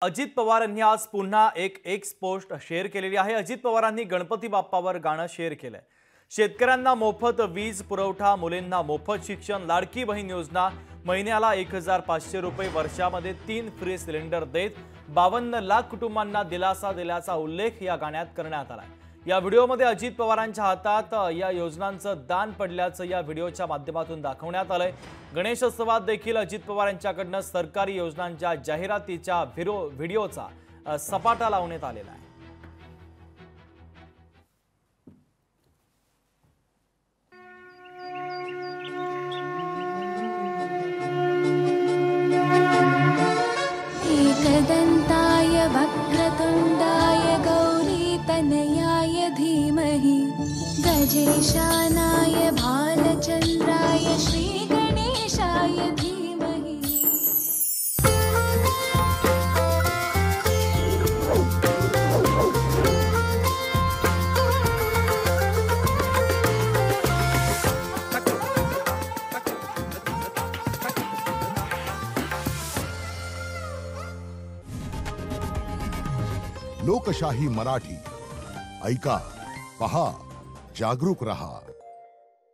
अजित पवार यांनी आज पुन्हा एक एक्स पोस्ट शेअर केलेली आहे। अजित पवारांनी गणपती बाप्पावर गाणं शेअर केलंय। शेतकऱ्यांना मोफत वीज पुरवठा, मुलींना मोफत शिक्षण, लाडकी बहीण योजना, महिन्याला 1500 रुपये, वर्षामध्ये 3 फ्री सिलेंडर देत 52 लाख कुटुंबांना दिलासा दिल्याचा उल्लेख या गाण्यात करण्यात आलाय। या व्हिडिओमध्ये अजित पवारांच्या हातात या योजनांचं दान पडल्याचं या व्हिडिओच्या माध्यमातून दाखवण्यात आलंय। गणेशोत्सवात देखील अजित पवार यांच्याकडून सरकारी योजनांच्या जाहिरातीच्या व्हिडिओचा सपाटा लावण्यात आलेला आहे। एकदन्ताय वक्रतुण्डाय गौरीतनयाय धीमहि गजेशानाय भालचन्द्राय श्रीगणेशाय धीमहि। लोकशाही मराठी ऐका, पहा, जागरूक रहा।